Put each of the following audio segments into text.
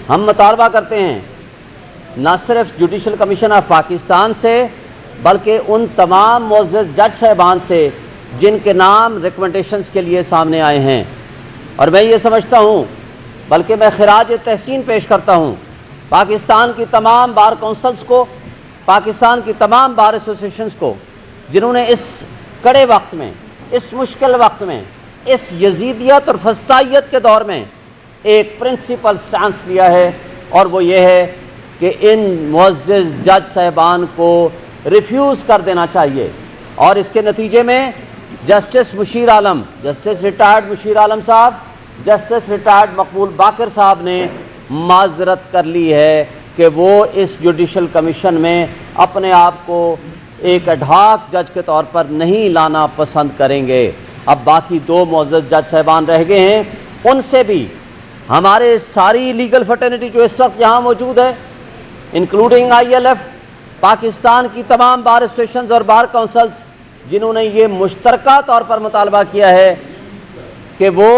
हम मुतालबा करते हैं न सिर्फ जुडिशल कमीशन ऑफ पाकिस्तान से बल्कि उन तमाम मुअज़्ज़ज़ जज साहिबान से जिनके नाम रिकमेंडेशंस के लिए सामने आए हैं। और मैं ये समझता हूँ, बल्कि मैं खिराज तहसीन पेश करता हूँ पाकिस्तान की तमाम बार काउंसिल्स को, पाकिस्तान की तमाम बार एसोसिएशंस को, जिन्होंने इस कड़े वक्त में, इस मुश्किल वक्त में, इस यजीदियत और फस्तायत के दौर में एक प्रिंसिपल स्टांस लिया है, और वो ये है कि इन मुअज़्ज़ज़ जज साहिबान को रिफ्यूज़ कर देना चाहिए। और इसके नतीजे में जस्टिस मुशीर आलम, जस्टिस रिटायर्ड मुशीर आलम साहब, जस्टिस रिटायर्ड मकबूल बाकर साहब ने माजरत कर ली है कि वो इस जुडिशल कमीशन में अपने आप को एक एडहॉक जज के तौर पर नहीं लाना पसंद करेंगे। अब बाकी दो मुअज़्ज़ज़ जज साहिबान रह गए हैं, उनसे भी हमारे सारी लीगल फर्टर्निटी जो इस वक्त यहाँ मौजूद है, इंक्लूडिंग ILF, पाकिस्तान की तमाम बार एसोसिएशंस और बार काउंसिल्स, जिन्होंने ये मुश्तरका तौर पर मुतालबा किया है कि वो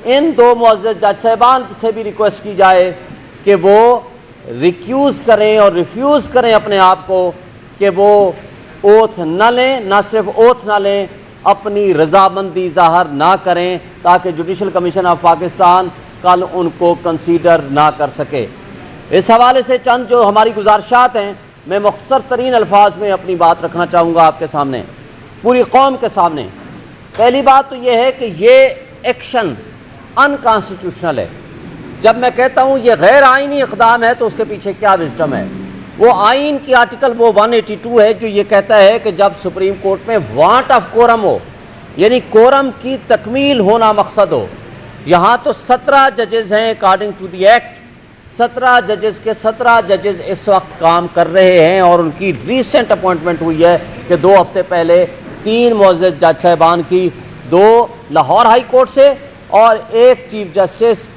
इन दो मुअज़्ज़ज़ जज साहिबान से भी रिक्वेस्ट की जाए कि वो रिक्यूज़ करें और रिफ्यूज़ करें अपने आप को, कि वो ओथ न लें, ना सिर्फ ओथ ना लें, अपनी रजामंदी ज़ाहिर ना करें, ताकि जुडिशल कमीशन ऑफ पाकिस्तान कल उनको कंसीडर ना कर सके। इस हवाले से चंद जो हमारी गुजारिशात हैं, मैं मुख्तसर तरीन अल्फाज में अपनी बात रखना चाहूँगा आपके सामने, पूरी कौम के सामने। पहली बात तो ये है कि ये एक्शन अनकॉन्स्टिट्यूशनल है। जब मैं कहता हूँ ये गैर आइनी इक़दाम है तो उसके पीछे क्या विज़डम है? वो आइन की आर्टिकल वो 182 है जो ये कहता है कि जब सुप्रीम कोर्ट में वांट ऑफ कोरम हो, यानी कोरम की तकमील होना मकसद हो। यहाँ तो 17 जजेज़ हैं अकॉर्डिंग टू दी एक्ट, 17 जजेज़ के 17 जजेज़ इस वक्त काम कर रहे हैं, और उनकी रीसेंट अपॉइंटमेंट हुई है कि 2 हफ्ते पहले 3 मुअज़्ज़ज़ जज साहिबान की, 2 लाहौर हाई कोर्ट से और 1 chief justice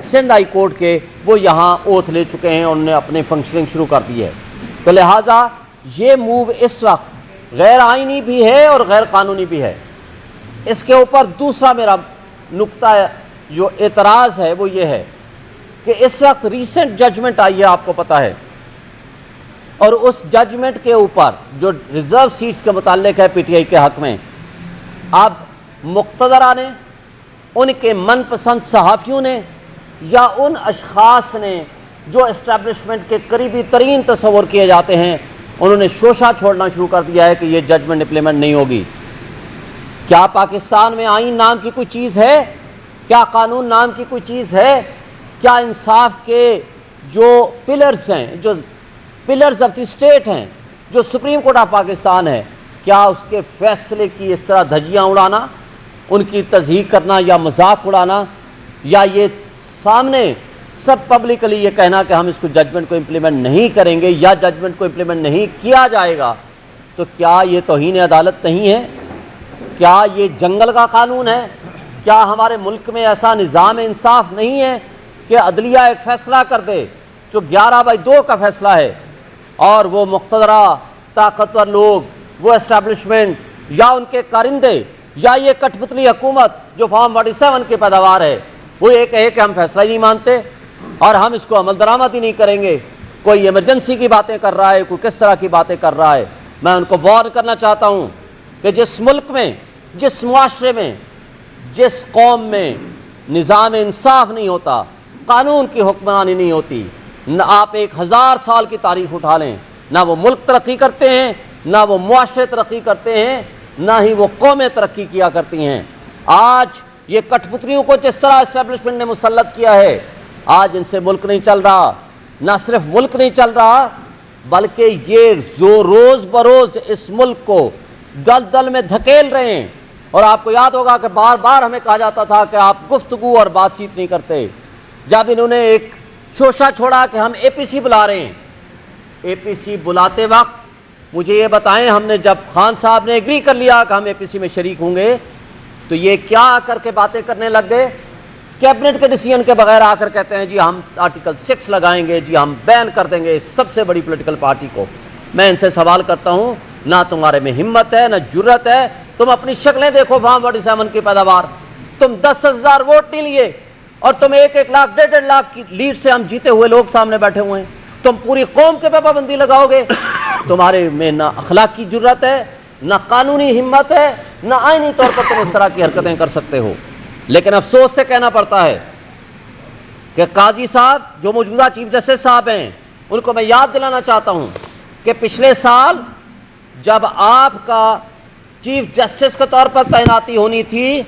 Sindh high court के, वो यहाँ ओथ ले चुके हैं, उन्होंने अपने फंक्शनिंग शुरू कर दी है। तो लिहाजा ये मूव इस वक्त गैर आइनी भी है और गैर कानूनी भी है। इसके ऊपर दूसरा मेरा नुक्ता जो एतराज़ है वो ये है कि इस वक्त रीसेंट जजमेंट आई है, आपको पता है, और उस जजमेंट के ऊपर जो रिज़र्व सीट्स के मुताल्लिक है PTI के हक़ में, अब मुक़्तदरा ने, उनके मनपसंद सहाफ़ियों ने या उन अशख़ास ने जो इस्टेब्लिशमेंट के करीबी तरीन तस्वुर किए जाते हैं, उन्होंने शोशा छोड़ना शुरू कर दिया है कि ये जजमेंट इम्प्लीमेंट नहीं होगी। क्या पाकिस्तान में आइन नाम की कोई चीज़ है? क्या कानून नाम की कोई चीज़ है? क्या इंसाफ के जो पिलर्स हैं, जो पिलर्स ऑफ द स्टेट हैं, जो सुप्रीम कोर्ट ऑफ पाकिस्तान है, क्या उसके फैसले की इस तरह धज्जियाँ उड़ाना, उनकी तज़हीक करना या मजाक उड़ाना, या ये सामने सब पब्लिकली ये कहना कि हम इसको जजमेंट को इम्प्लीमेंट नहीं करेंगे या जजमेंट को इम्प्लीमेंट नहीं किया जाएगा, तो क्या ये तौहीन अदालत नहीं है? क्या ये जंगल का कानून है? क्या हमारे मुल्क में ऐसा निज़ाम इंसाफ नहीं है कि अदलिया एक फ़ैसला कर दे जो 11/2 का फ़ैसला है, और वो मुक़्तदरा ताकतवर लोग, वो एस्टैब्लिशमेंट या उनके कारिंदे या ये कठपुतली हुकूमत जो फॉर्म 47 की पैदावार है, वो ये कहे कि हम फैसला ही नहीं मानते और हम इसको अमल दरामद ही नहीं करेंगे। कोई इमरजेंसी की बातें कर रहा है, कोई किस तरह की बातें कर रहा है। मैं उनको वार्न करना चाहता हूँ कि जिस मुल्क में, जिस मुआशरे में, जिस कौम में निज़ाम इंसाफ नहीं होता, कानून की हुक्मरानी नहीं होती, न आप 1000 साल की तारीख उठा लें, ना वो मुल्क तरक्की करते हैं, ना वो मुआशरे तरक्की करते हैं, ना ही वो कौमें तरक्की किया करती हैं। आज ये कठपुतलियों को जिस तरह इस्टेब्लिशमेंट ने मुसल्लत किया है, आज इनसे मुल्क नहीं चल रहा। ना सिर्फ मुल्क नहीं चल रहा, बल्कि ये जो रोज़ बरोज़ इस मुल्क को दलदल में धकेल रहे हैं। और आपको याद होगा कि बार बार हमें कहा जाता था कि आप गुफ्तगू और बातचीत नहीं करते। जब इन्होंने एक शोशा छोड़ा कि हम APC बुला रहे हैं, APC बुलाते वक्त मुझे ये बताएं, हमने जब खान साहब ने एग्री कर लिया कि हम APC में शरीक होंगे, तो ये क्या आकर के बातें करने लग गए? कैबिनेट के डिसीजन के बगैर आकर कहते हैं जी हम आर्टिकल 6 लगाएंगे, जी हम बैन कर देंगे सबसे बड़ी पॉलिटिकल पार्टी को। मैं इनसे सवाल करता हूँ, ना तुम्हारे में हिम्मत है, ना जुर्रत है। तुम अपनी शक्लें देखो, फॉर्म 47 की पैदावार, तुम 10,000 वोट नहीं लिए और तुम 1-1 लाख 1.5 लाख की लीड से हम जीते हुए लोग सामने बैठे हुए हैं, तुम पूरी कौम के पे पाबंदी लगाओगे? तुम्हारे में ना अखलाकी जुर्रत है, ना कानूनी हिम्मत है, ना आईनी तौर पर तुम इस तरह की हरकतें कर सकते हो। लेकिन अफसोस से कहना पड़ता है कि काजी साहब जो मौजूदा चीफ जस्टिस साहब हैं, उनको मैं याद दिलाना चाहता हूं कि पिछले साल जब आपका चीफ जस्टिस के तौर पर तैनाती होनी थी,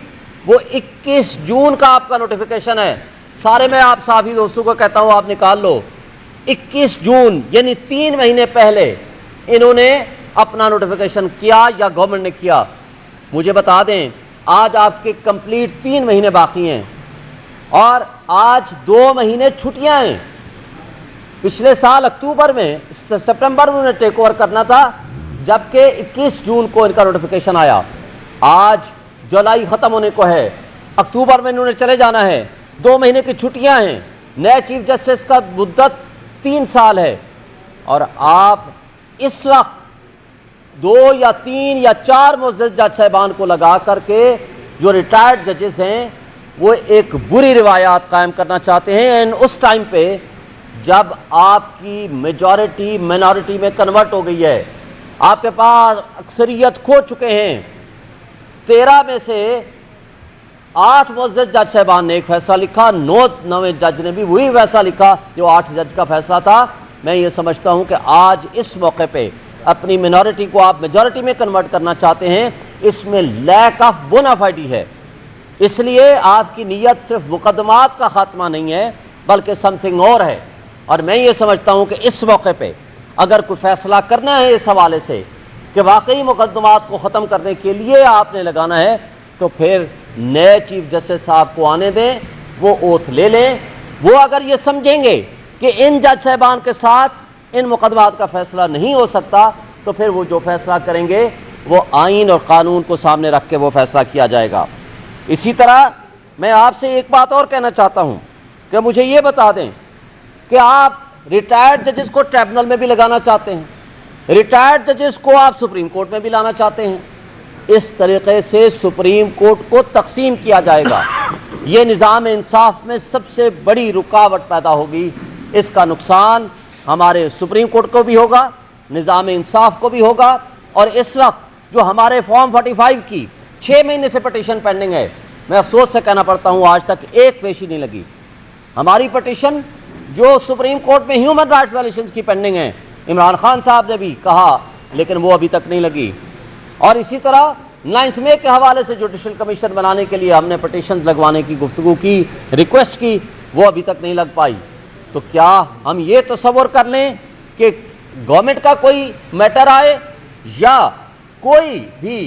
वो 21 जून का आपका नोटिफिकेशन है। सारे मैं आप साफी दोस्तों को कहता हूं, आप निकाल लो, 21 जून यानी 3 महीने पहले इन्होंने अपना नोटिफिकेशन किया या गवर्नमेंट ने किया। मुझे बता दें, आज आपके कंप्लीट 3 महीने बाकी हैं और आज 2 महीने छुट्टियां हैं। पिछले साल अक्टूबर में, सितंबर में उन्हें टेक ओवर करना था, जबकि 21 जून को इनका नोटिफिकेशन आया। आज जुलाई ख़त्म होने को है, अक्टूबर में इन्होंने चले जाना है, 2 महीने की छुट्टियां हैं। नए चीफ जस्टिस का मुद्दत 3 साल है और आप इस वक्त 2 या 3 या 4 मुअज़्ज़ज़ जज साहिबान को लगा करके जो रिटायर्ड जजेस हैं वो एक बुरी रिवायात कायम करना चाहते हैं। एंड उस टाइम पे जब आपकी मेजॉरिटी माइनॉरिटी में कन्वर्ट हो गई है, आपके पास अक्सरियत खो चुके हैं। 13 में से 8 मुअज़्ज़ज़ जज साहिबान ने एक फैसला लिखा, 9 नवे जज ने भी वही फैसला लिखा जो 8 जज का फैसला था। मैं ये समझता हूँ कि आज इस मौके पे अपनी मिनॉरिटी को आप मेजॉरिटी में कन्वर्ट करना चाहते हैं, इसमें लैक ऑफ बोनाफाइडी है। इसलिए आपकी नीयत सिर्फ मुकदमात का खात्मा नहीं है बल्कि समथिंग और है। और मैं ये समझता हूँ कि इस मौके पे अगर कोई फैसला करना है इस हवाले से कि वाकई मुकदमात को ख़त्म करने के लिए आपने लगाना है, तो फिर नए चीफ जस्टिस साहब को आने दें, वो ओथ ले लें। वो अगर ये समझेंगे कि इन जज साहिबान के साथ इन मुकदमात का फैसला नहीं हो सकता, तो फिर वो जो फैसला करेंगे वो आइन और कानून को सामने रख के वो फैसला किया जाएगा। इसी तरह मैं आपसे एक बात और कहना चाहता हूँ कि मुझे ये बता दें कि आप रिटायर्ड जजेस को ट्रिब्यूनल में भी लगाना चाहते हैं, रिटायर्ड जजेस को आप सुप्रीम कोर्ट में भी लाना चाहते हैं। इस तरीके से सुप्रीम कोर्ट को तकसीम किया जाएगा। ये निज़ाम इंसाफ में सबसे बड़ी रुकावट पैदा होगी। इसका नुकसान हमारे सुप्रीम कोर्ट को भी होगा, निज़ाम इंसाफ को भी होगा। और इस वक्त जो हमारे फॉर्म 45 की 6 महीने से पटिशन पेंडिंग है, मैं अफसोस से कहना पड़ता हूँ आज तक एक पेशी नहीं लगी। हमारी पटिशन जो सुप्रीम कोर्ट में ह्यूमन राइट्स वायलेशंस की पेंडिंग है, इमरान खान साहब ने भी कहा, लेकिन वो अभी तक नहीं लगी। और इसी तरह 9 मई के हवाले से जुडिशल कमीशन बनाने के लिए हमने पटिशन्स लगवाने की गुफ्तगू की, रिक्वेस्ट की, वो अभी तक नहीं लग पाई। तो क्या हम ये तसव्वुर कर लें कि गवर्नमेंट का कोई मैटर आए या कोई भी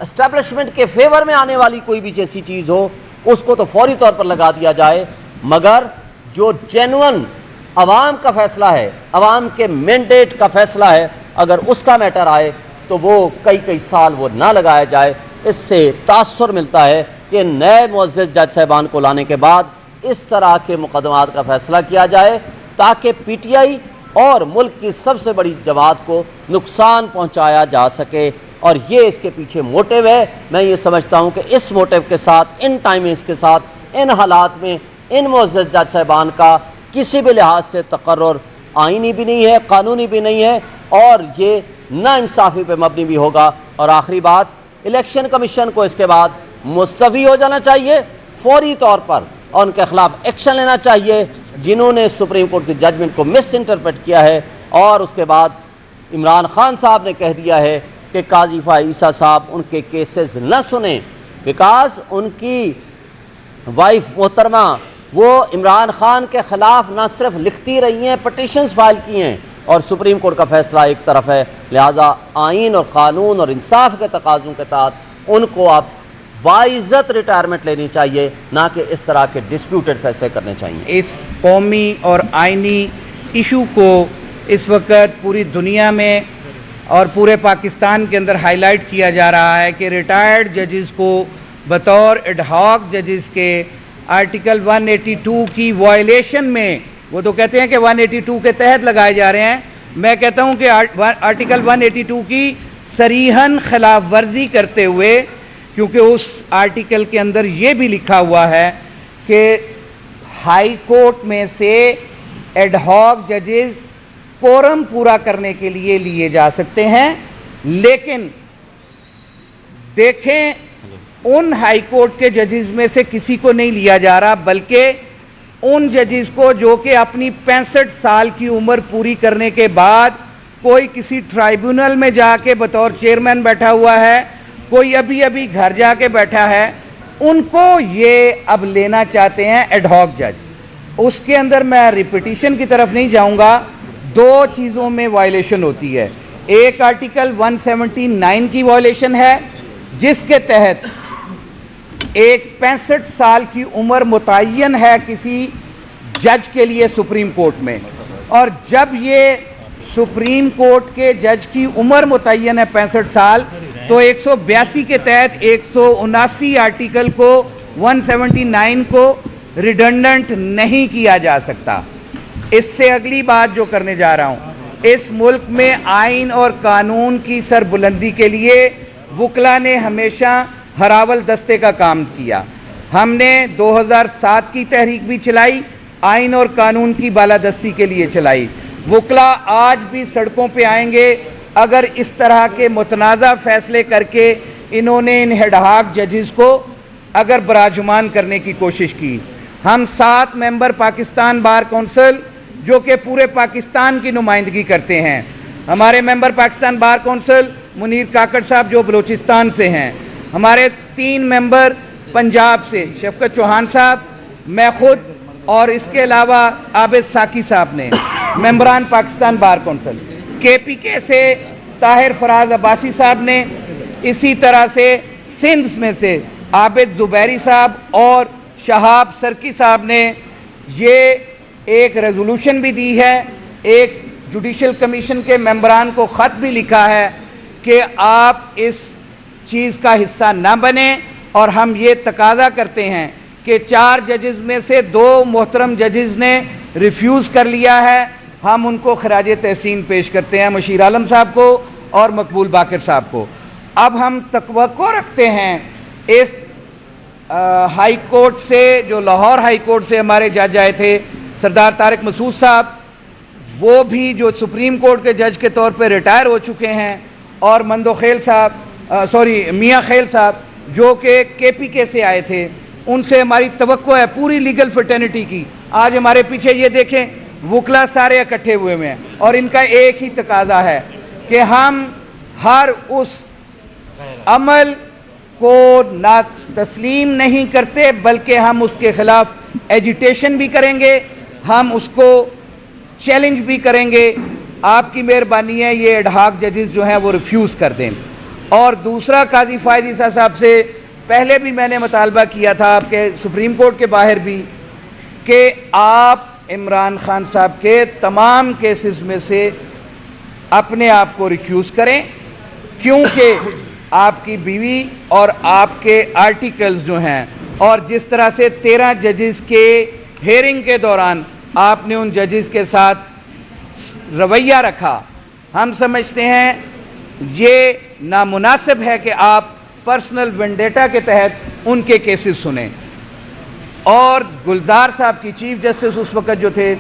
एस्टेब्लिशमेंट के फेवर में आने वाली कोई भी जैसी चीज़ हो, उसको तो फौरी तौर पर लगा दिया जाए, मगर जो जेन्युइन अवाम का फैसला है, अवाम के मैंडेट का फैसला है, अगर उसका मैटर आए तो वो कई साल वो ना लगाया जाए। इससे तासुर मिलता है कि नए मुअज़्ज़ज़ जज साहिबान को लाने के बाद इस तरह के मुकदमात का फैसला किया जाए ताकि PTI और मुल्क की सबसे बड़ी जमात को नुकसान पहुंचाया जा सके। और ये इसके पीछे मोटिव है। मैं ये समझता हूँ कि इस मोटिव के साथ, इन टाइमिंग्स के साथ, इन हालात में इन मुअज़्ज़ज़ जज साहिबान का किसी भी लिहाज से तकर्रुर आइनी भी नहीं है, कानूनी भी नहीं है, और ये नाइंसाफ़ी पे मबनी भी होगा। और आखिरी बात, इलेक्शन कमीशन को इसके बाद मुस्तफ़ी हो जाना चाहिए फौरी तौर पर, और उनके खिलाफ एक्शन लेना चाहिए जिन्होंने सुप्रीम कोर्ट की जजमेंट को मिस इंटरप्रेट किया है। और उसके बाद इमरान खान साहब ने कह दिया है कि काजी ईसा साहब उनके केसेस न सुने, बिकॉज उनकी वाइफ मोहतरमा वो इमरान खान के ख़िलाफ़ न सिर्फ लिखती रही हैं, पटिशन्स फाइल की हैं, और सुप्रीम कोर्ट का फैसला एक तरफ है। लिहाजा आइन और क़ानून और इंसाफ के तकाज़ों के तहत उनको अब बाइज़्ज़त रिटायरमेंट लेनी चाहिए, ना कि इस तरह के डिस्प्यूटेड फैसले करने चाहिए। इस कौमी और आइनी इशू को इस वक्त पूरी दुनिया में और पूरे पाकिस्तान के अंदर हाईलाइट किया जा रहा है कि रिटायर्ड जजेस को बतौर एडहॉक जजेस के आर्टिकल 182 की वायलेशन में, वो तो कहते हैं कि 182 के तहत लगाए जा रहे हैं, मैं कहता हूं कि आर्टिकल 182 की सरीहन खिलाफ वर्जी करते हुए, क्योंकि उस आर्टिकल के अंदर ये भी लिखा हुआ है कि हाई कोर्ट में से एडहॉक जजेस कोरम पूरा करने के लिए लिए जा सकते हैं, लेकिन देखें उन हाई कोर्ट के जजेस में से किसी को नहीं लिया जा रहा, बल्कि उन जजेस को जो कि अपनी 65 साल की उम्र पूरी करने के बाद कोई किसी ट्राइब्यूनल में जाके बतौर चेयरमैन बैठा हुआ है, कोई अभी अभी घर जाके बैठा है, उनको ये अब लेना चाहते हैं एडहॉक जज। उसके अंदर मैं रिपीटिशन की तरफ नहीं जाऊंगा, दो चीज़ों में वायलेशन होती है। एक आर्टिकल 179 की वायलेशन है, जिसके तहत एक 65 साल की उम्र मुतय्यन है किसी जज के लिए सुप्रीम कोर्ट में, और जब ये सुप्रीम कोर्ट के जज की उम्र मुतय्यन है 65 साल, तो 182 के तहत 179 आर्टिकल को 179 को रिडंडेंट नहीं किया जा सकता। इससे अगली बात जो करने जा रहा हूँ, इस मुल्क में आइन और कानून की सरबुलंदी के लिए वकला ने हमेशा हरावल दस्ते का काम किया। हमने 2007 की तहरीक भी चलाई, आइन और कानून की बालादस्ती के लिए चलाई। वकला आज भी सड़कों पे आएंगे अगर इस तरह के मुतनाज़ा फैसले करके इन्होंने इन एडहॉक जजेस को अगर बराजुमान करने की कोशिश की। हम 7 मेंबर पाकिस्तान बार कौंसिल जो कि पूरे पाकिस्तान की नुमाइंदगी करते हैं, हमारे member Pakistan bar council Munir Kakar sahab जो बलूचिस्तान से हैं, हमारे 3 मेंबर पंजाब से शफकत चौहान साहब, मैं खुद, और इसके अलावा आबिद साकी साहब ने मेंबरान पाकिस्तान बार कौंसिल, KPK से ताहिर फराज अब्बासी साहब ने, इसी तरह से सिंध में से आबिद जुबैरी साहब और शहाब सरकी साहब ने ये एक रेजोल्यूशन भी दी है, एक जुडिशल कमीशन के मेंबरान को ख़त भी लिखा है कि आप इस चीज़ का हिस्सा ना बने, और हम ये तकाजा करते हैं कि 4 जजेस में से 2 मोहतरम जजेस ने रिफ्यूज़ कर लिया है। हम उनको खराज तहसीन पेश करते हैं, मशीर आलम साहब को और मकबूल बाकर साहब को। अब हम तवक्को रखते हैं इस हाई कोर्ट से, जो लाहौर हाई कोर्ट से हमारे जज आए थे सरदार तारिक मसूद साहब, वो भी जो सुप्रीम कोर्ट के जज के तौर पे रिटायर हो चुके हैं, और मंदो खेल साहब, मियाँ खेल साहब जो कि KPK से आए थे, उनसे हमारी तवक्को है पूरी लीगल फ्रेटर्निटी की। आज हमारे पीछे ये देखें, वकला सारे इकट्ठे हुए हैं, और इनका एक ही तकाजा है कि हम हर उस अमल को ना तस्लीम नहीं करते, बल्कि हम उसके खिलाफ एजिटेशन भी करेंगे, हम उसको चैलेंज भी करेंगे। आपकी मेहरबानी है ये एडहॉक जजेस जो हैं वो रिफ्यूज़ कर दें। और दूसरा, काजी फ़ायद ईसा साहब से पहले भी मैंने मुतालबा किया था आपके सुप्रीम कोर्ट के बाहर भी, कि आप इमरान खान साहब के तमाम केसेस में से अपने आप को रिक्यूज़ करें, क्योंकि आपकी बीवी और आपके आर्टिकल्स जो हैं, और जिस तरह से 13 जजेस के हेयरिंग के दौरान आपने उन जजेस के साथ रवैया रखा, हम समझते हैं ये नामुनासिब है कि आप पर्सनल वेंडेटा के तहत उनके केसेस सुने। और गुलजार साहब की चीफ जस्टिस उस वक़्त जो थे,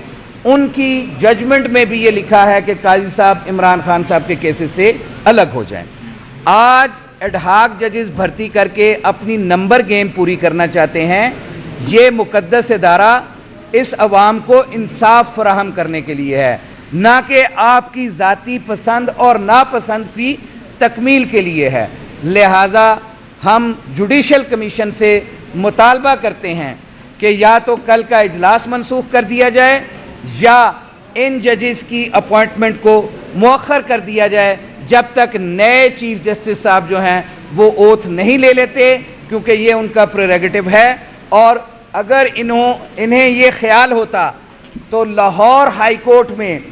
उनकी जजमेंट में भी ये लिखा है कि काजी साहब इमरान खान साहब के केसेस से अलग हो जाएं। आज एडहॉक जजेस भर्ती करके अपनी नंबर गेम पूरी करना चाहते हैं। ये मुकद्दस इदारा इस अवाम को इंसाफ फराहम करने के लिए है, ना कि आपकी ज़ाती पसंद और नापसंद की तकमील के लिए है। लिहाजा हम जुडिशल कमीशन से मुतालबा करते हैं कि या तो कल का इजलास मनसूख कर दिया जाए, या इन जजेस की अपॉइंटमेंट को मौखर कर दिया जाए जब तक नए चीफ जस्टिस साहब जो हैं वो ओथ नहीं ले लेते, क्योंकि ये उनका प्रेरोगेटिव है। और अगर इन्हें ये ख्याल होता तो लाहौर हाई कोर्ट में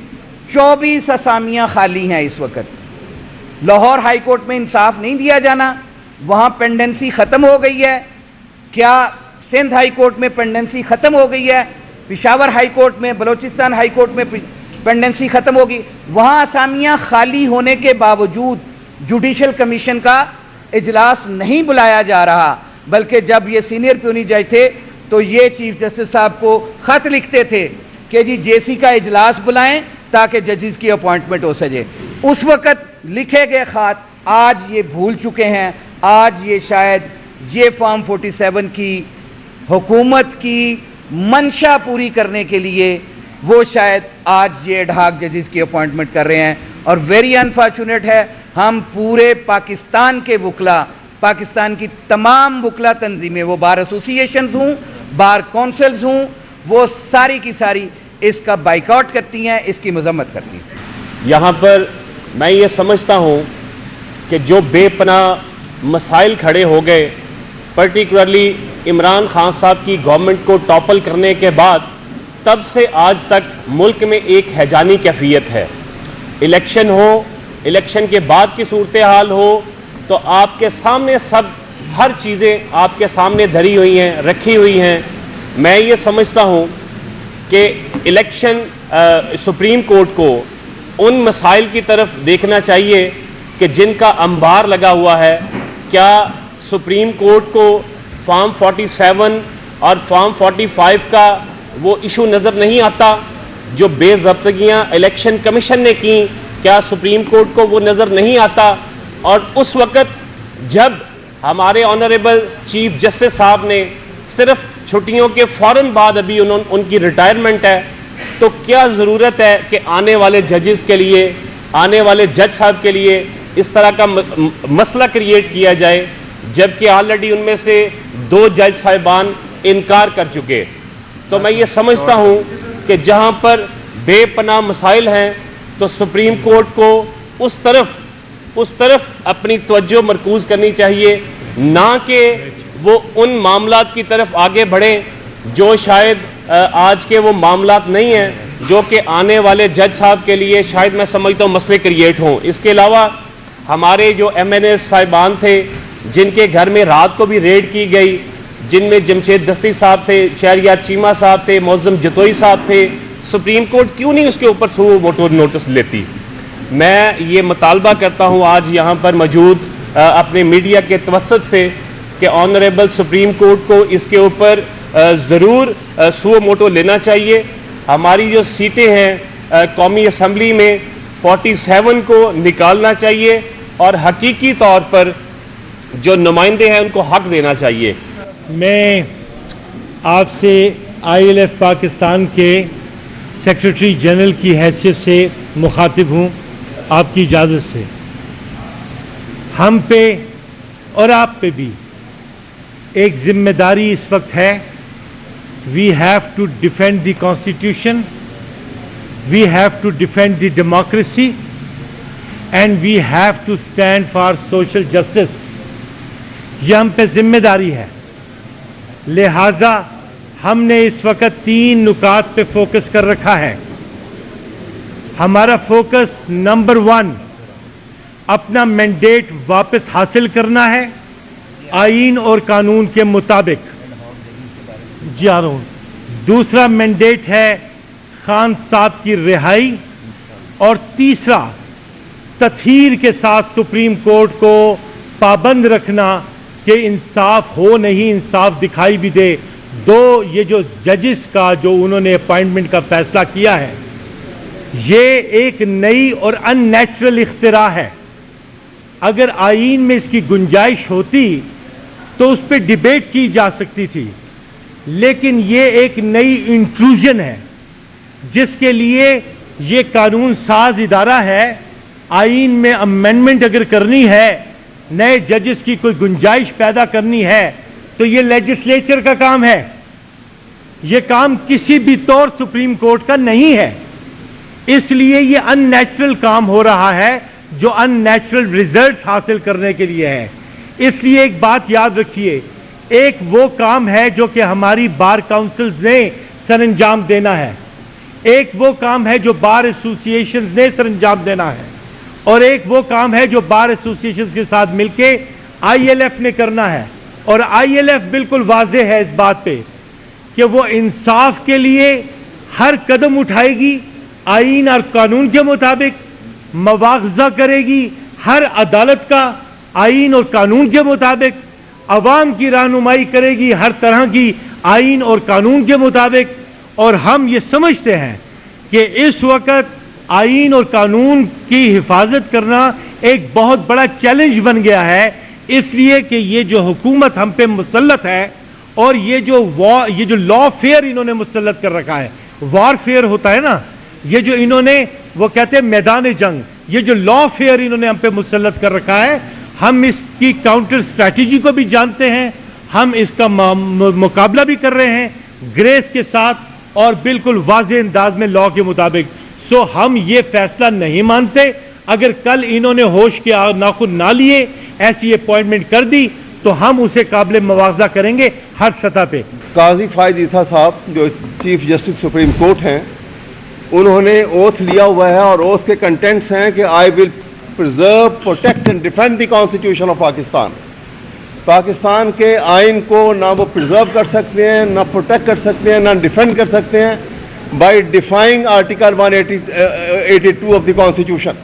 24 असामियाँ खाली हैं इस वक्त। लाहौर हाई कोर्ट में इंसाफ नहीं दिया जाना, वहाँ पेंडेंसी ख़त्म हो गई है। क्या सिंध हाई कोर्ट में पेंडेंसी ख़त्म हो गई है? पेशावर हाई कोर्ट में, बलूचिस्तान हाई कोर्ट में पेंडेंसी ख़त्म होगी। वहाँ असामियाँ खाली होने के बावजूद जुडिशल कमीशन का इजलास नहीं बुलाया जा रहा, बल्कि जब ये सीनियर प्यूनी जज थे तो ये चीफ जस्टिस साहब को ख़त लिखते थे कि जी जेसी का इजलास बुलाएं ताकि जजेस की अपॉइंटमेंट हो सके। उस वक़्त लिखे गए ख़त आज ये भूल चुके हैं। आज ये शायद ये फॉर्म 47 की हुकूमत की मंशा पूरी करने के लिए वो शायद आज ये एडहॉक जजेस की अपॉइंटमेंट कर रहे हैं। और वेरी अनफॉर्चुनेट है, हम पूरे पाकिस्तान के वकला, पाकिस्तान की तमाम वकला तंजीमें, वो बार एसोसिएशंस हों, बार काउंसिल्स हों, वो सारी की सारी इसका बाइकआउट करती हैं, इसकी मजम्मत करती हैं। यहाँ पर मैं ये समझता हूँ कि जो बेपनाह मसाइल खड़े हो गए, पर्टिकुलरली इमरान खान साहब की गवर्नमेंट को टॉपल करने के बाद, तब से आज तक मुल्क में एक हैजानी कैफियत है। इलेक्शन हो, इलेक्शन के बाद की सूरत हाल हो, तो आपके सामने सब हर चीज़ें आपके सामने धरी हुई हैं, रखी हुई हैं। मैं ये समझता हूँ कि इलेक्शन सुप्रीम कोर्ट को उन मसाइल की तरफ देखना चाहिए कि जिनका अंबार लगा हुआ है। क्या सुप्रीम कोर्ट को फॉर्म 47 और फॉर्म 45 का वो इशू नज़र नहीं आता जो बेज़ब्तगियाँ इलेक्शन कमीशन ने की? क्या सुप्रीम कोर्ट को वो नज़र नहीं आता? और उस वक़्त जब हमारे ऑनरेबल चीफ जस्टिस साहब ने सिर्फ छुट्टियों के फ़ौरन बाद अभी उनकी रिटायरमेंट है, तो क्या ज़रूरत है कि आने वाले जजेस के लिए, आने वाले जज साहब के लिए इस तरह का मसला क्रिएट किया जाए, जबकि ऑलरेडी उनमें से 2 जज साहिबान इनकार कर चुके। तो मैं ये समझता हूँ कि जहाँ पर बेपनाह मसाइल हैं तो सुप्रीम कोर्ट को उस तरफ अपनी तवज्जो मरकूज़ करनी चाहिए, ना कि वो उन मामलात की तरफ आगे बढ़ें जो शायद आज के वो मामलात नहीं हैं, जो कि आने वाले जज साहब के लिए शायद मैं समझता हूँ मसले क्रिएट हों। इसके अलावा हमारे जो MNA साहिबान थे जिनके घर में रात को भी रेड की गई, जिनमें जमशेद दस्ती साहब थे, शहरियार चीमा साहब थे, मौज़म जतोई साहब थे, सुप्रीम कोर्ट क्यों नहीं उसके ऊपर सुओ मोटो नोटिस लेती? मैं ये मुतालबा करता हूँ आज यहाँ पर मौजूद अपने मीडिया के तवस्सुत से कि ऑनरेबल सुप्रीम कोर्ट को इसके ऊपर ज़रूर सुओ मोटो लेना चाहिए। हमारी जो सीटें हैं कौमी असम्बली में 47 को निकालना चाहिए और हकीकी तौर पर जो नुमाइंदे हैं उनको हक देना चाहिए। मैं आपसे ILF पाकिस्तान के सेक्रेटरी जनरल की हैसियत से मुखातिब हूँ, आपकी इजाज़त से। हम पे और आप पे भी एक ज़िम्मेदारी इस वक्त है। We have to defend the constitution, we have to defend the democracy and we have to stand for social justice. ये हम पे ज़िम्मेदारी है। लिहाजा हमने इस वक्त 3 नुकात पे फोकस कर रखा है। हमारा फोकस नंबर 1 अपना मैंडेट वापस हासिल करना है आईन और कानून के मुताबिक। जी आ रहा हूँ। दूसरा मैंडेट है खान साहब की रिहाई और तीसरा तथहीर के साथ सुप्रीम कोर्ट को पाबंद रखना कि इंसाफ हो नहीं, इंसाफ दिखाई भी दे। 2 ये जो जजेस का जो उन्होंने अपॉइंटमेंट का फैसला किया है, ये एक नई और अननेचुरल इख्तिरा है। अगर आईन में इसकी गुंजाइश होती तो उस पर डिबेट की जा सकती थी, लेकिन ये एक नई इंट्रूजन है जिसके लिए ये कानून साज इदारा है। आईन में अमेंडमेंट अगर करनी है, नए जजेस की कोई गुंजाइश पैदा करनी है, तो ये लेजिस्लेचर का काम है। ये काम किसी भी तौर सुप्रीम कोर्ट का नहीं है। इसलिए ये अननेचुरल काम हो रहा है जो अननेचुरल रिजल्ट्स हासिल करने के लिए है। इसलिए एक बात याद रखिए, एक वो काम है जो कि हमारी बार काउंसिल्स ने सरंजाम देना है, एक वो काम है जो बार एसोसिएशंस ने सरंजाम देना है, और एक वो काम है जो बार एसोसिएशंस के साथ मिलके ILF ने करना है। और ILF बिल्कुल वाज़ेह है इस बात पे कि वो इंसाफ के लिए हर कदम उठाएगी, आईन और कानून के मुताबिक मुआवजा करेगी, हर अदालत का आईन और कानून के मुताबिक, अवाम की रहनुमाई करेगी हर तरह की आइन और कानून के मुताबिक। और हम ये समझते हैं कि इस वक्त आइन और कानून की हिफाजत करना एक बहुत बड़ा चैलेंज बन गया है, इसलिए कि ये जो हुकूमत हम पे मुसल्लत है और ये जो लॉ फेयर इन्होंने मुसल्लत कर रखा है, वार फेयर होता है ना, ये जो इन्होंने वो कहते हैं मैदान जंग, ये जो लॉ फेयर इन्होंने हम पे मुसल्लत कर रखा है, हम इसकी काउंटर स्ट्रैटेजी को भी जानते हैं, हम इसका मुकाबला भी कर रहे हैं ग्रेस के साथ और बिल्कुल वाज़ेह अंदाज में लॉ के मुताबिक। सो हम ये फैसला नहीं मानते। अगर कल इन्होंने होश के नाखुन ना लिए ऐसी अपॉइंटमेंट कर दी तो हम उसे काबिल मुआवजा करेंगे हर सतह पे। काजी फायद ईसा साहब जो चीफ जस्टिस सुप्रीम कोर्ट हैं, उन्होंने ओथ लिया हुआ है और ओथ के कंटेंट्स हैं कि I will preserve, protect and defend the constitution of Pakistan. Pakistan के आइन को ना वो प्रिजर्व कर सकते हैं, ना प्रोटेक्ट कर सकते हैं, ना डिफेंड कर सकते हैं by defying article 182 of the constitution.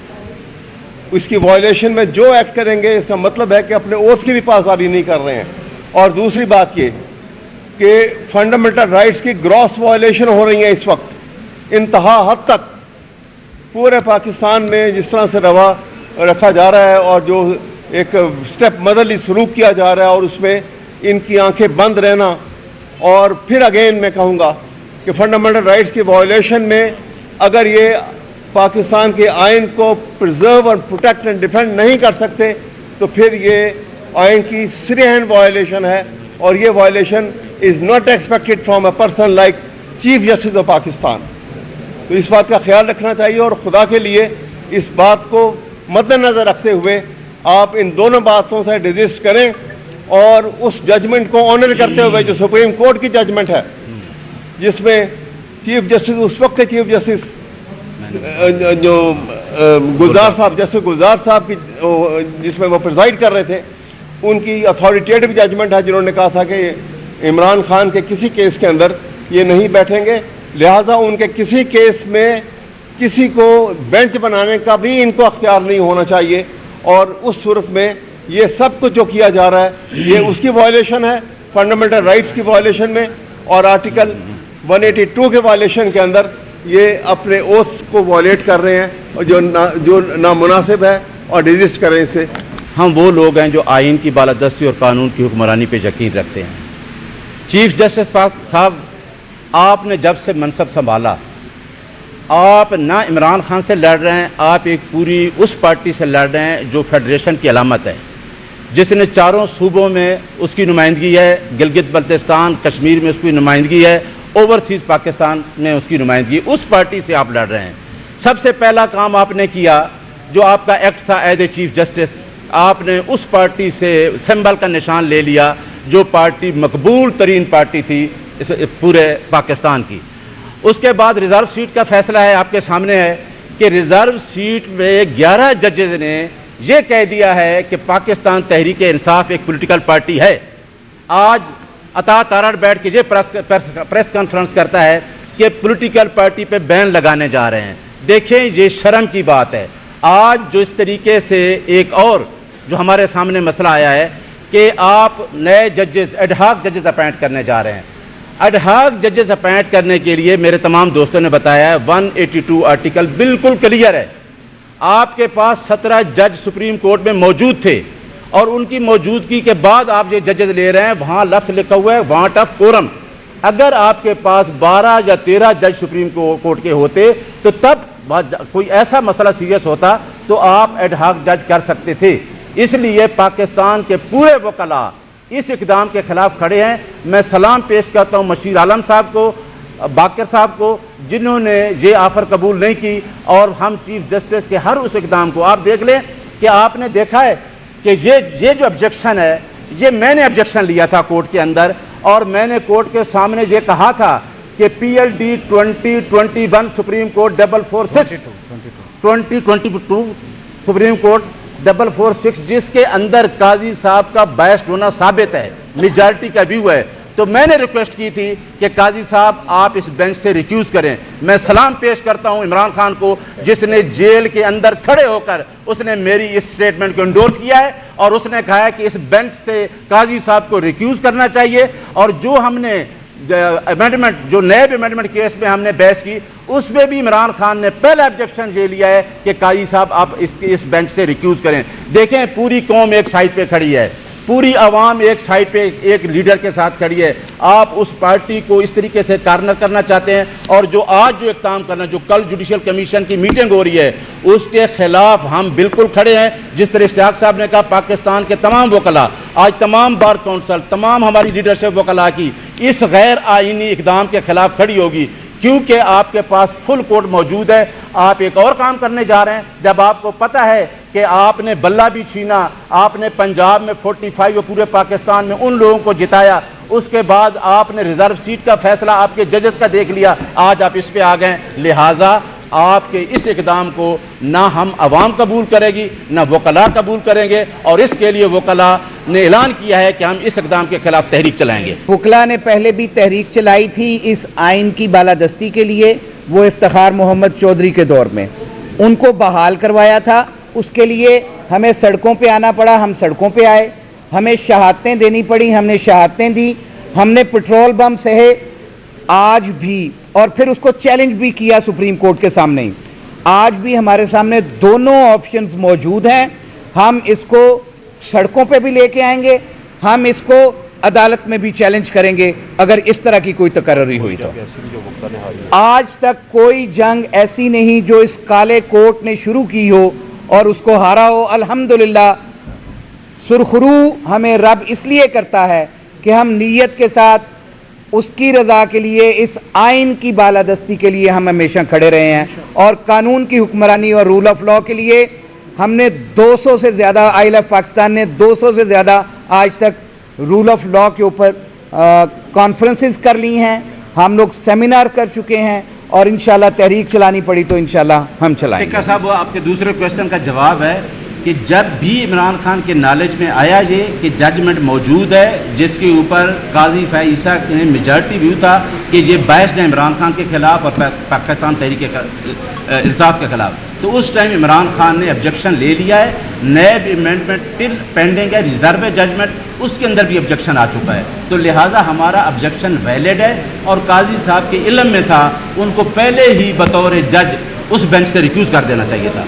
इसकी वायलेशन में जो एक्ट करेंगे इसका मतलब है कि अपने ओथ की भी पासदारी नहीं कर रहे हैं। और दूसरी बात ये कि फंडामेंटल राइट्स की ग्रॉस वायलेशन हो रही है इस वक्त इंतहा हद तक। पूरे पाकिस्तान में जिस तरह से रवा रखा जा रहा है और जो एक स्टेप मदरली सलूक किया जा रहा है और उसमें इनकी आंखें बंद रहना, और फिर अगेन मैं कहूँगा कि फंडामेंटल राइट्स की वायलेशन में अगर ये पाकिस्तान के आइन को प्रिजर्व और प्रोटेक्ट एंड डिफेंड नहीं कर सकते तो फिर ये आइन की सीरियस वायलेशन है। और ये violation is not expected from a person like chief justice of Pakistan. तो इस बात का ख्याल रखना चाहिए और खुदा के लिए इस बात को मद्देनज़र रखते हुए आप इन दोनों बातों से डिजिस्ट करें और उस जजमेंट को ऑनर करते हुए जो सुप्रीम कोर्ट की जजमेंट है, जिसमें चीफ जस्टिस उस वक्त के चीफ जस्टिस जो गुलजार साहब, जस्टिस गुलजार साहब की जिसमें वो प्रिजाइड कर रहे थे, उनकी अथॉरिटेटिव जजमेंट है जिन्होंने कहा था कि इमरान खान के किसी केस के अंदर ये नहीं बैठेंगे, लिहाजा उनके किसी केस में किसी को बेंच बनाने का भी इनको अख्तियार नहीं होना चाहिए। और उस सूरत में ये सब कुछ जो किया जा रहा है ये उसकी वायलेशन है, फंडामेंटल राइट्स की वायलेशन में, और आर्टिकल 182 के वायलेशन के अंदर ये अपने ओथ को वायलेट कर रहे हैं और जो नामुनासिब है और डिजिस्ट करें इसे। हम वो लोग हैं जो आइन की बालादस्ती और कानून की हुक्मरानी पे यकीन रखते हैं। चीफ जस्टिस साहब, आपने जब से मनसब संभाला, आप ना इमरान खान से लड़ रहे हैं, आप एक पूरी उस पार्टी से लड़ रहे हैं जो फेडरेशन की अलामत है, जिसने चारों सूबों में उसकी नुमाइंदगी है, गिलगित बल्तिस्तान, कश्मीर में उसकी नुमाइंदगी है, ओवरसीज़ पाकिस्तान में उसकी नुमाइंदगी, उस पार्टी से आप लड़ रहे हैं। सबसे पहला काम आपने किया जो आपका एक्ट था एज ए चीफ जस्टिस, आपने उस पार्टी से सिंबल का निशान ले लिया जो पार्टी मकबूल तरीन पार्टी थी इस पूरे पाकिस्तान की। उसके बाद रिज़र्व सीट का फैसला है, आपके सामने है कि रिज़र्व सीट में 11 जजेज ने यह कह दिया है कि पाकिस्तान तहरीक इंसाफ एक पॉलिटिकल पार्टी है। आज अता तारड़ बैठ के ये प्रेस कॉन्फ्रेंस करता है कि पॉलिटिकल पार्टी पे बैन लगाने जा रहे हैं। देखें, ये शर्म की बात है। आज जो इस तरीके से एक और जो हमारे सामने मसला आया है कि आप नए जजेस, एडहॉक जजेस अपॉइंट करने जा रहे हैं। एडहॉक जजेस अपॉइंट करने के लिए मेरे तमाम दोस्तों ने बताया है 182 आर्टिकल बिल्कुल क्लियर है। आपके पास 17 जज सुप्रीम कोर्ट में मौजूद थे और उनकी मौजूदगी के बाद आप ये जजेस ले रहे हैं, वहाँ लफ्ज़ लिखा हुआ है वांट ऑफ कोरम। अगर आपके पास 12 या 13 जज सुप्रीम कोर्ट के होते तो तब कोई ऐसा मसला सीरियस होता तो आप एडहॉक जज कर सकते थे। इसलिए पाकिस्तान के पूरे वकला इस इक़दाम के ख़िलाफ़ खड़े हैं। मैं सलाम पेश करता हूँ मशीर आलम साहब को, बाकर साहब को, जिन्होंने ये ऑफ़र कबूल नहीं की, और हम चीफ जस्टिस के हर उस इक़दाम को आप देख लें कि आपने देखा है कि ये जो ऑब्जेक्शन है, ये मैंने ऑब्जेक्शन लिया था कोर्ट के अंदर, और मैंने कोर्ट के सामने ये कहा था कि PLD 2021 supreme court 446 2022 supreme court 446 जिसके अंदर काजी साहब का बायस्ड होना साबित है, मेजॉरिटी का व्यू है। तो मैंने रिक्वेस्ट की थी कि काजी साहब आप इस बेंच से रिक्यूज़ करें। मैं सलाम पेश करता हूं इमरान खान को, जिसने जेल के अंदर खड़े होकर उसने मेरी इस स्टेटमेंट को एंडोर्स किया है और उसने कहा है कि इस बेंच से काजी साहब को रिक्यूज़ करना चाहिए। और जो हमने अमेंडमेंट, जो नए अमेंडमेंट केस में हमने बहस की, उसमें भी इमरान खान ने पहला ऑब्जेक्शन ये लिया है कि काजी साहब आप इस बेंच से रिक्यूज करें। देखें, पूरी कौम एक साइड पे खड़ी है, पूरी आवाम एक साइड पे एक लीडर के साथ खड़ी है। आप उस पार्टी को इस तरीके से कार्नर करना चाहते हैं, और जो आज जो इक़दाम करना, जो कल जुडिशल कमीशन की मीटिंग हो रही है, उसके खिलाफ हम बिल्कुल खड़े हैं। जिस तरह इश्तियाक साहब ने कहा, पाकिस्तान के तमाम वकला, आज तमाम बार कौंसल, तमाम हमारी लीडरशिप वकला की इस गैर आईनी इक़दाम के खिलाफ खड़ी होगी, क्योंकि आपके पास फुल कोर्ट मौजूद है। आप एक और काम करने जा रहे हैं, जब आपको पता है कि आपने बल्ला भी छीना, आपने पंजाब में 45 और पूरे पाकिस्तान में उन लोगों को जिताया, उसके बाद आपने रिजर्व सीट का फैसला आपके जजेस का देख लिया, आज आप इस पे आ गए। लिहाजा आपके इस इक़दाम को ना हम आवाम कबूल करेगी, ना वकला कबूल करेंगे, और इसके लिए वकला ने ऐलान किया है कि हम इस इक़दाम के खिलाफ तहरीक चलाएंगे। वकला ने पहले भी तहरीक चलाई थी इस आइन की बालादस्ती के लिए, वो इफ्तिखार मोहम्मद चौधरी के दौर में उनको बहाल करवाया था। उसके लिए हमें सड़कों पे आना पड़ा, हम सड़कों पे आए, हमें शहादतें देनी पड़ी, हमने शहादतें दी, हमने पेट्रोल बम सहे आज भी, और फिर उसको चैलेंज भी किया सुप्रीम कोर्ट के सामने। आज भी हमारे सामने दोनों ऑप्शंस मौजूद हैं। हम इसको सड़कों पे भी लेके आएंगे, हम इसको अदालत में भी चैलेंज करेंगे अगर इस तरह की कोई तकर्री हुई तो। आज तक कोई जंग ऐसी नहीं जो इस काले कोर्ट ने शुरू की हो और उसको हारा हो। अल्हम्दुलिल्लाह, सुरखरू हमें रब इसलिए करता है कि हम नीयत के साथ उसकी रज़ा के लिए, इस आइन की बालादस्ती के लिए हम हमेशा खड़े रहे हैं, और कानून की हुक्मरानी और रूल ऑफ लॉ के लिए हमने 200 से ज़्यादा, ILF पाकिस्तान ने 200 से ज़्यादा आज तक रूल ऑफ लॉ के ऊपर कॉन्फ्रेंसेस कर ली हैं, हम लोग सेमिनार कर चुके हैं, और इंशाल्लाह तहरीक चलानी पड़ी तो इंशाल्लाह हम चलाएंगे। स्पीकर साहब, वो आपके दूसरे क्वेश्चन का जवाब है कि जब भी इमरान खान के नॉलेज में आया ये कि जजमेंट मौजूद है जिसके ऊपर काजी फ़ैज़ ने मेजॉरिटी व्यू था कि ये बहस है इमरान खान के खिलाफ और पाकिस्तान तहरीक इंसाफ के खिलाफ, तो उस टाइम इमरान खान ने ऑब्जेक्शन ले लिया है। नए अमेंडमेंट फिर पेंडिंग है, रिजर्व जजमेंट, उसके अंदर भी ऑब्जेक्शन आ चुका है, तो लिहाजा हमारा ऑब्जेक्शन वैलिड है, और काजी साहब के इल्म में था, उनको पहले ही बतौर जज उस बेंच से रिक्यूज़ कर देना चाहिए था।